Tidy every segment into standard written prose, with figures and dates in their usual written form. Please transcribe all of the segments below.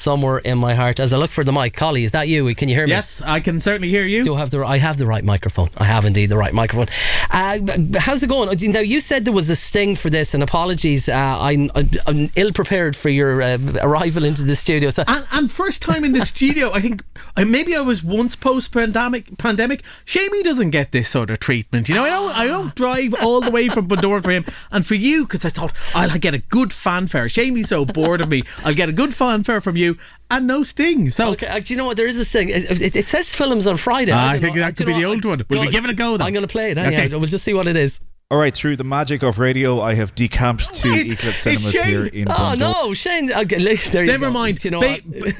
somewhere in my heart. As I look for the mic, Collie, is that you? Can you hear me? Yes, I can certainly hear you. I have the right microphone. I have indeed the right microphone. How's it going? Now, you said there was a sting for this, and apologies, I'm ill prepared for your arrival into the studio. So and first time in the studio. I think maybe I was once post-pandemic. Seamie doesn't get this sort of treatment. You know, I don't drive all the way from Bundoran for him and for you, because I thought I'll get a good fanfare. Seamie's so bored of me. I'll get a good fanfare from you and no sting. So okay, do you know what? There is a sting. It says films on Friday. I think that could be the old one. We'll give it a go though. I'm going to play it. Okay. We'll just see what it is. All right, through the magic of radio, I have decamped to Eclipse Cinemas here in Bundoran. Oh no, Shane! Never mind. You know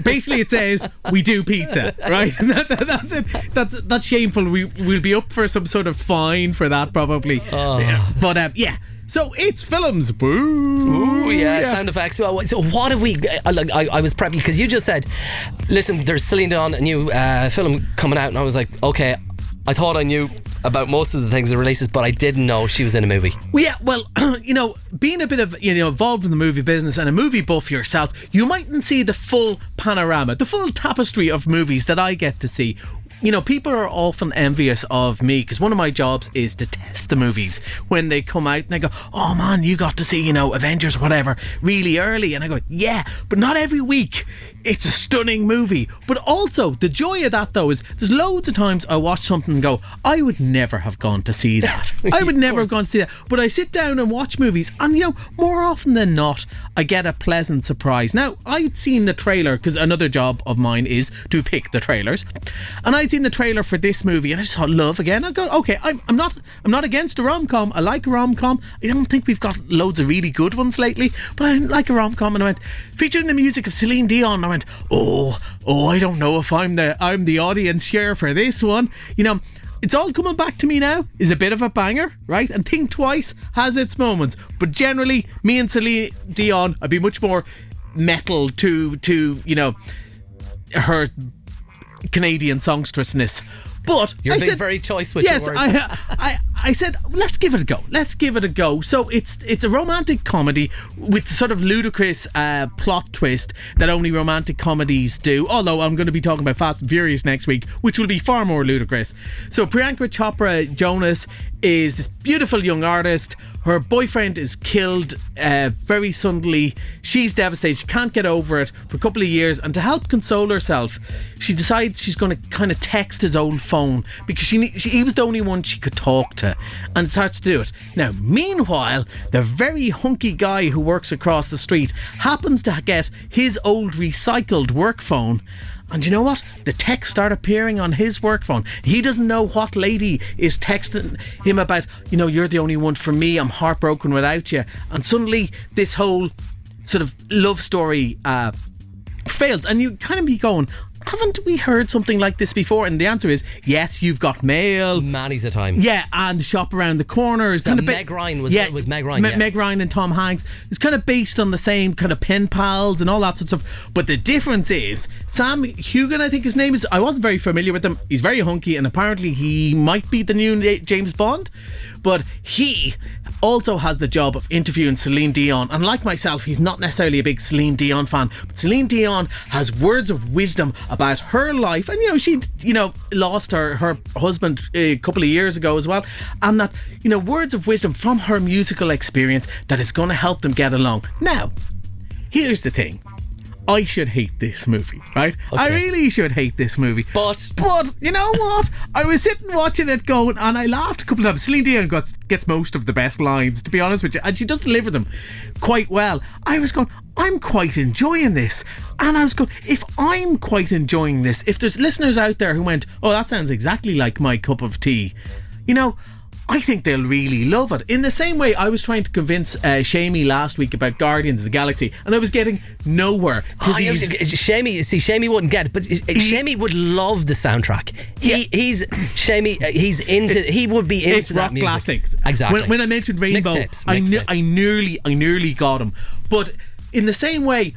basically, it says we do pizza, right? That's it. That's shameful. We'll be up for some sort of fine for that probably. But yeah. So it's films. Ooh, yeah, sound effects. Well, so what have we? I was prepping because you just said, "Listen, there's Celine Dion, a new film coming out," and I was like, "Okay." I thought I knew about most of the things it releases, but I didn't know she was in a movie. Well, yeah, well, being a bit of, involved in the movie business and a movie buff yourself, you mightn't see the full panorama, the full tapestry of movies that I get to see. People are often envious of me because one of my jobs is to test the movies when they come out, and they go, "Oh man, you got to see, Avengers or whatever really early," and I go, "Yeah, but not every week. It's a stunning movie." But also the joy of that though is there's loads of times I watch something and go, I would never have gone to see that. I would never have gone to see that. But I sit down and watch movies, and more often than not I get a pleasant surprise. Now, I'd seen the trailer because another job of mine is to pick the trailers, and I'd seen the trailer for this movie and I just thought, love again. I go, okay, I'm not against a rom-com. I like a rom-com. I don't think we've got loads of really good ones lately, but I like a rom-com. And I went, featuring the music of Celine Dion, I went, oh, I don't know if I'm the audience share for this one. It's All Coming Back to Me Now is a bit of a banger, right? And Think Twice has its moments, but generally me and Celine Dion, I'd be much more metal to her Canadian songstressness. But you're being very choice with your words. I said, let's give it a go. So it's a romantic comedy with sort of ludicrous plot twist that only romantic comedies do. Although I'm going to be talking about Fast and Furious next week, which will be far more ludicrous. So Priyanka Chopra Jonas is this beautiful young artist. Her boyfriend is killed very suddenly. She's devastated. She can't get over it for a couple of years, and to help console herself, she decides she's going to kind of text his old phone because he was the only one she could talk to, and starts to do it. Now, meanwhile, the very hunky guy who works across the street happens to get his old recycled work phone. And you know what? The texts start appearing on his work phone. He doesn't know what lady is texting him about, you're the only one for me, I'm heartbroken without you. And suddenly this whole sort of love story fails. And you kind of be going, haven't we heard something like this before? And the answer is yes. You've got Mail, Manny's a time, yeah, and Shop Around the Corner is kind of Meg Ryan was Meg Ryan, Meg Ryan and Tom Hanks. It's kind of based on the same kind of pen pals and all that sort of stuff. But the difference is Sam Hugan, I think his name is. I wasn't very familiar with him. He's very hunky, and apparently he might be the new James Bond. But he also has the job of interviewing Celine Dion, and like myself, he's not necessarily a big Celine Dion fan, but Celine Dion has words of wisdom about her life, and she lost her husband a couple of years ago as well, and that words of wisdom from her musical experience that is going to help them get along. Now, here's the thing. I should hate this movie, right? Okay. I really should hate this movie. But you know what? I was sitting watching it going, and I laughed a couple of times. Celine Dion gets most of the best lines, to be honest with you, and she does deliver them quite well. I was going, I'm quite enjoying this. And I was going, if I'm quite enjoying this, if there's listeners out there who went, oh, that sounds exactly like my cup of tea, I think they'll really love it. In the same way, I was trying to convince Seamie last week about Guardians of the Galaxy, and I was getting nowhere. Seamie wouldn't get it, but Seamie would love the soundtrack. He would be into it's rock that music. classics. Exactly. When I mentioned Rainbow, I nearly got him. But in the same way,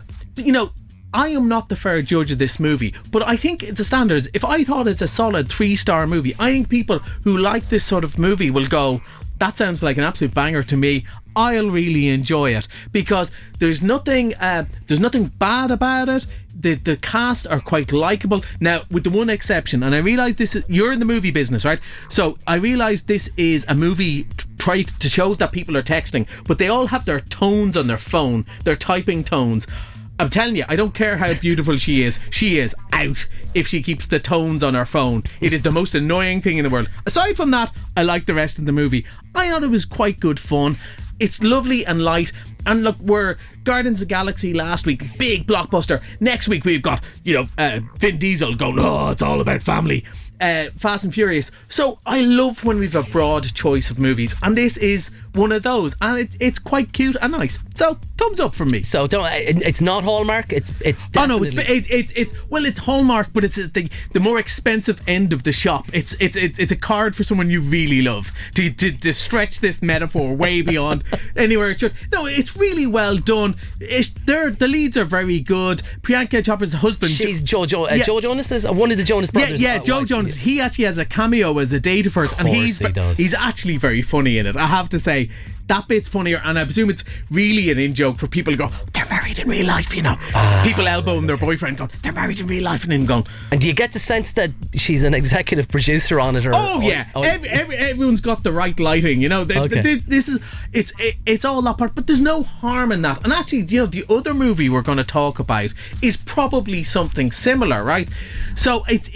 I am not the fair judge of this movie, but I think the standards, if I thought it's a solid 3-star movie, I think people who like this sort of movie will go, that sounds like an absolute banger to me. I'll really enjoy it because there's nothing bad about it. The cast are quite likeable. Now, with the one exception, and I realise you're in the movie business, right? So I realise this is a movie tried to show that people are texting, but they all have their tones on their phone, their typing tones. I'm telling you, I don't care how beautiful she is out if she keeps the tones on her phone. It is the most annoying thing in the world. Aside from that, I like the rest of the movie. I thought it was quite good fun. It's lovely and light. And look, we're Guardians of the Galaxy last week, big blockbuster. Next week we've got, Vin Diesel going, oh, it's all about family. Fast and Furious. So I love when we've a broad choice of movies, and this is one of those, and it's quite cute and nice. So thumbs up from me. So it's not Hallmark. It's definitely. It's Hallmark, but it's the more expensive end of the shop. It's a card for someone you really love to stretch this metaphor way beyond anywhere it should. No, it's really well done. The leads are very good. Priyanka Chopra's husband. She's Joe Jonas is one of the Jonas brothers. Yeah, Joe Jonas. He actually has a cameo as a data first, and he's actually very funny in it. I have to say. That bit's funnier, and I presume it's really an in-joke for people who go, they're married in real life, people elbowing their boyfriend going, they're married in real life, and him going. And do you get the sense that she's an executive producer on it? Everyone's got the right lighting, this is it's all that part, but there's no harm in that. And actually, the other movie we're going to talk about is probably something similar, right? So it's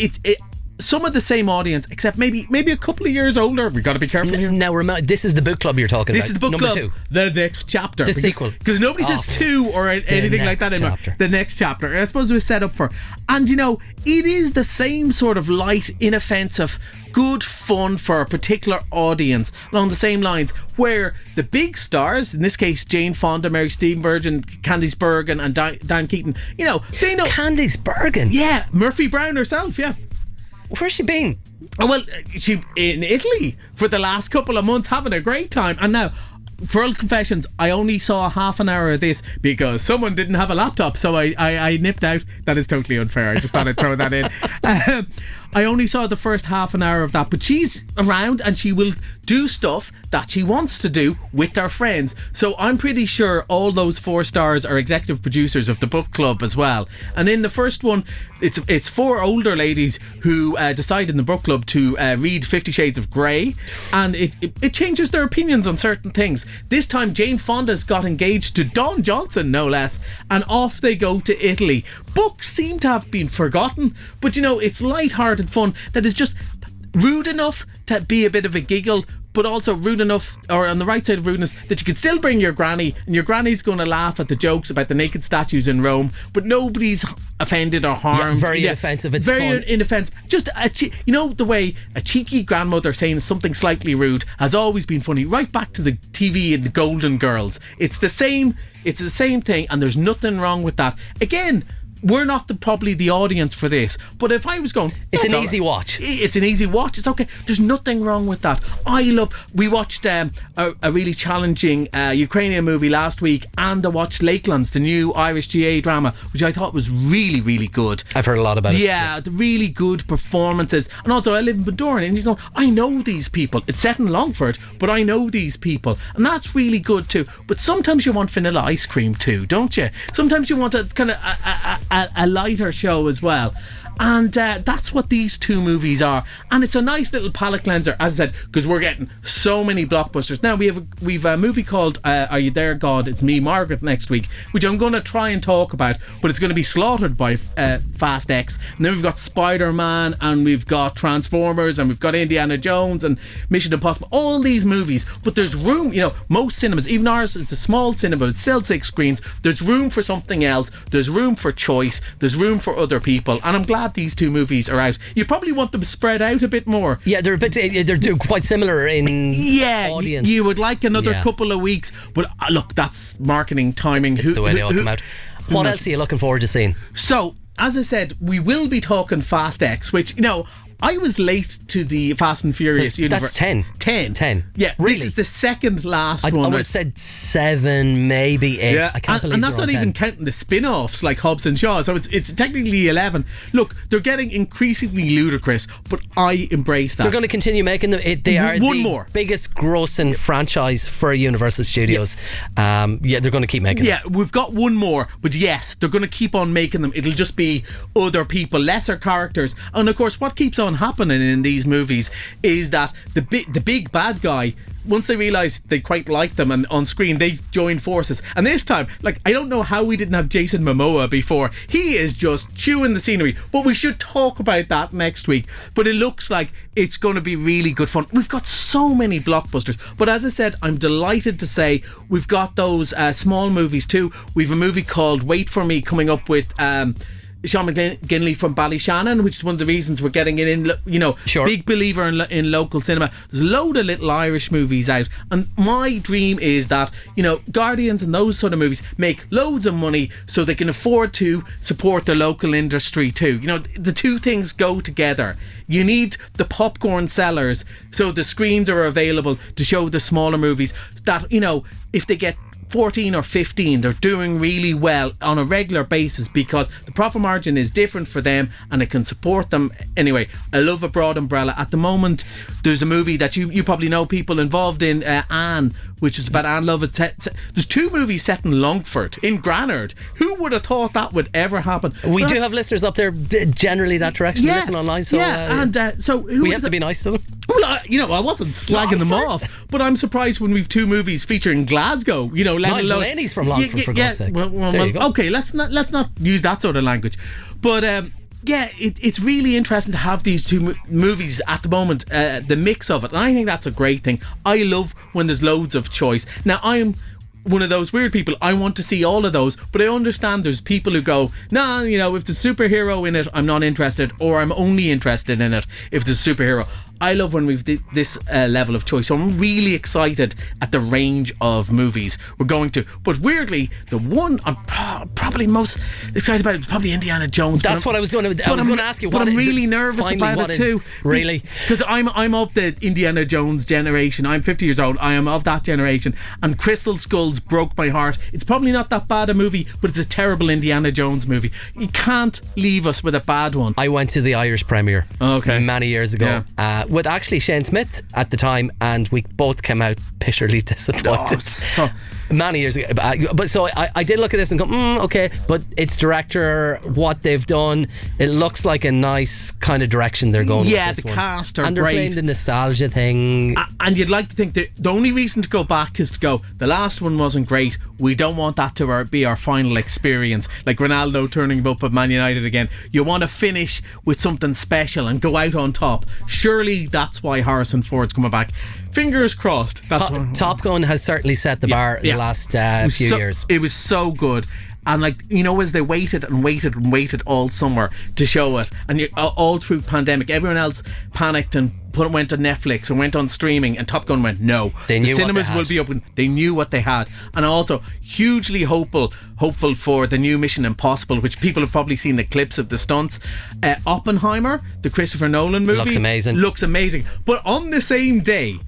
some of the same audience, except maybe a couple of years older. We've got to be careful here. Now remember, this is the book club you're talking about. This is the book Number club. 2. The next chapter. The sequel. Because nobody says 2 or anything like that anymore. The next chapter. I suppose it was set up for. And it is the same sort of light, inoffensive, good fun for a particular audience along the same lines, where the big stars, in this case Jane Fonda, Mary Steenburgen, Candice Bergen and Dan Keaton, they know. Candice Bergen? Yeah, Murphy Brown herself, yeah. Where's she been? Oh, well, she in Italy for the last couple of months, having a great time. And now, for all confessions, I only saw half an hour of this because someone didn't have a laptop, so I nipped out. That is totally unfair. I just thought I'd throw that in. I only saw the first half an hour of that, but she's around and she will do stuff that she wants to do with her friends. So I'm pretty sure all those 4 stars are executive producers of the book club as well. And in the first one, it's 4 older ladies who decide in the book club to read 50 Shades of Grey, and it changes their opinions on certain things. This time Jane Fonda's got engaged to Don Johnson, no less, and off they go to Italy. Books seem to have been forgotten, but it's light-hearted fun that is just rude enough to be a bit of a giggle, but also rude enough, or on the right side of rudeness, that you could still bring your granny, and your granny's going to laugh at the jokes about the naked statues in Rome, but nobody's offended or harmed. Very inoffensive. It's very fun. Inoffensive. Just the way a cheeky grandmother saying something slightly rude has always been funny, right back to the TV and the Golden Girls. It's the same thing, and there's nothing wrong with that. Again, we're not probably the audience for this, but if I was going, it's an easy watch. It's an easy watch. It's okay. There's nothing wrong with that. We watched a really challenging Ukrainian movie last week, and I watched Lakelands, the new Irish GA drama, which I thought was really, really good. I've heard a lot about it. Yeah, the really good performances. And also, I live in Bundoran, and you go, I know these people. It's set in Longford, but I know these people, and that's really good too. But sometimes you want vanilla ice cream too, don't you? Sometimes you want a kind of a lighter show as well. And that's what these 2 movies are, and it's a nice little palate cleanser, as I said, because we're getting so many blockbusters. Now we've a movie called Are You There, God? It's Me, Margaret next week, which I'm going to try and talk about, but it's going to be slaughtered by Fast X. And then we've got Spider-Man, and we've got Transformers, and we've got Indiana Jones and Mission Impossible, all these movies. But there's room, most cinemas, even ours is a small cinema, it's still 6 screens. There's room for something else, there's room for choice, there's room for other people, and I'm glad these 2 movies are out. You probably want them spread out a bit more. Yeah, they're quite similar in audience. You would like another couple of weeks, but look, that's marketing timing. It's the way they all come out. What else are you looking forward to seeing? So, as I said, we will be talking Fast X, which I was late to the Fast and Furious universe. That's 10. 10. Yeah, really. This is the second last I one. would have said 7, maybe 8. Yeah, I can't believe and that's they're not on even 10. counting the spin-offs like Hobbs and Shaw. So it's technically 11. Look, they're getting increasingly ludicrous, but I embrace that. They're going to continue making them. They are One the more. biggest grossing franchise for Universal Studios. They're going to keep making them. Yeah, we've got one more, but yes, they're going to keep on making them. It'll just be other people, lesser characters, and of course, what keeps on happening in these movies is that the big bad guy, once they realise they quite like them and on screen they join forces, and this time, like, I don't know how we didn't have Jason Momoa before. He is just chewing the scenery, but we should talk about that next week. But it looks like it's going to be really good fun. We've got so many blockbusters, but as I said, I'm delighted to say we've got those small movies too. We've a movie called Wait For Me coming up with Sean McGinley from Ballyshannon, which is one of the reasons we're getting it in, Sure. Big believer in local cinema. There's a load of little Irish movies out, and my dream is that, Guardians and those sort of movies make loads of money so they can afford to support their local industry too. The two things go together. You need the popcorn sellers so the screens are available to show the smaller movies that, if they get 14 or 15, they're doing really well on a regular basis because the profit margin is different for them and it can support them. Anyway, I love a broad umbrella. At the moment, there's a movie that you probably know people involved in, Anne, which is about Anne Lovett. There's 2 movies set in Longford, in Granard. Who would have thought that would ever happen? We do have listeners up there generally that direction. They listen online, so so we have to be nice to them. Well, I wasn't slagging them off, but I'm surprised when we've 2 movies featuring Glasgow. Niall Delaney's from Longford, for God's sake. There you go. Okay, let's not use that sort of language. But it's really interesting to have these 2 movies at the moment, the mix of it, and I think that's a great thing. I love when there's loads of choice. Now, I'm one of those weird people. I want to see all of those, but I understand there's people who go, nah, if there's a superhero in it, I'm not interested, or I'm only interested in it if there's a superhero. I love when we've this level of choice, so I'm really excited at the range of movies we're going to. But weirdly, the one I'm probably most excited about is probably Indiana Jones. That's what I was going to ask you. But I'm really nervous about it too. Really? Because I'm of the Indiana Jones generation. I'm 50 years old. I am of that generation. And Crystal Skulls broke my heart. It's probably not that bad a movie, but it's a terrible Indiana Jones movie. You can't leave us with a bad one. I went to the Irish premiere many years ago. Yeah. With actually Shane Smith at the time, and we both came out bitterly disappointed. Many years ago. But so I did look at this and go, okay, but it's director, what they've done, it looks like a nice kind of direction they're going. Yeah, with this the one. cast are and they're great. playing the nostalgia thing. And you'd like to think that the only reason to go back is to go, the last one wasn't great, we don't want that to be our final experience, like Ronaldo turning up at Man United again. You want to finish with something special and go out on top. Surely that's why Harrison Ford's coming back. Fingers crossed. Top Gun has certainly set the bar in the last few years. It was so good. And as they waited and waited and waited all summer to show it, and all through pandemic, everyone else panicked and went on Netflix and went on streaming, and Top Gun went, no, they knew the cinemas will be open. They knew what they had. And also hugely hopeful for the new Mission Impossible, which people have probably seen the clips of the stunts. Oppenheimer, the Christopher Nolan movie, looks amazing. But on the same day,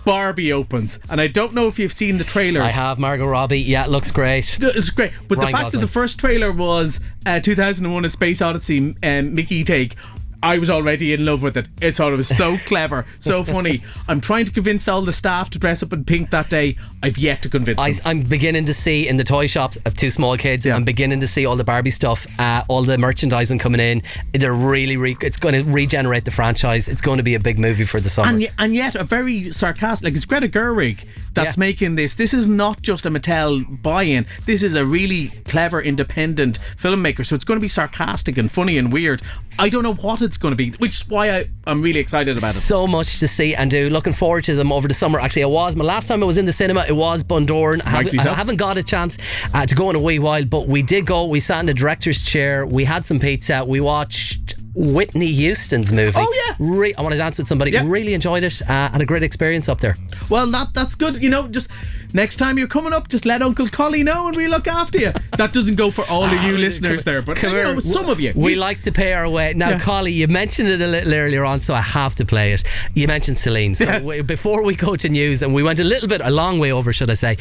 Barbie opens, and I don't know if you've seen the trailers. I have. Margot Robbie, yeah, it looks great. It's great, but Ryan the fact Gosling. that the first trailer was 2001: A Space Odyssey, Mickey take, I was already in love with it. I thought it was so clever, so funny. I'm trying to convince all the staff to dress up in pink that day. I've yet to convince them. I'm beginning to see in the toy shops of 2 small kids. I'm beginning to see all the Barbie stuff, all the merchandising coming in. They're really it's going to regenerate the franchise. It's going to be a big movie for the summer. And yet a very sarcastic, like, it's Greta Gerwig that's making this. This is not just a Mattel buy-in. This is a really clever independent filmmaker, so it's going to be sarcastic and funny and weird. I don't know what it's going to be, which is why I'm really excited about it. So much to see and do. Looking forward to them over the summer. Actually, my last time I was in the cinema, it was Bundoran. I haven't got a chance to go in a wee while, but we did go. We sat in the director's chair, we had some pizza, we watched Whitney Houston's movie. Oh yeah, I want to dance with somebody. Really enjoyed it, and a great experience up there. Well, that's good. Just next time you're coming up, just let Uncle Collie know and we look after you. That doesn't go for all of you listeners there, but some of you. We like to pay our way. Now, Collie, you mentioned it a little earlier on, so I have to play it. You mentioned Celine. So before we go to news, and we went a long way over, should I say,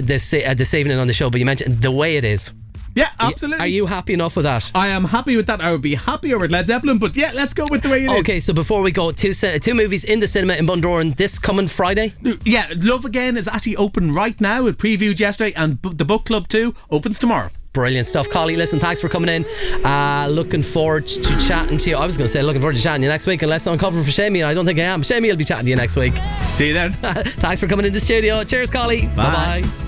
this evening on the show, but you mentioned The Way It Is. Yeah, absolutely. Are you happy enough with that? I am happy with that. I would be happier with Led Zeppelin, but yeah, let's go with The Way It Is. Okay, so before we go, two movies in the cinema in Bundoran this coming Friday. Yeah, Love Again is actually open right now. It previewed yesterday, and the Book Club 2 opens tomorrow. Brilliant stuff. Collie, listen, thanks for coming in. Looking forward to chatting to you. I was going to say looking forward to chatting to you next week, unless I'm covering for Seamie. I don't think I am. Seamie will be chatting to you next week. See you then. Thanks for coming in the studio. Cheers, Collie. Bye. Bye-bye.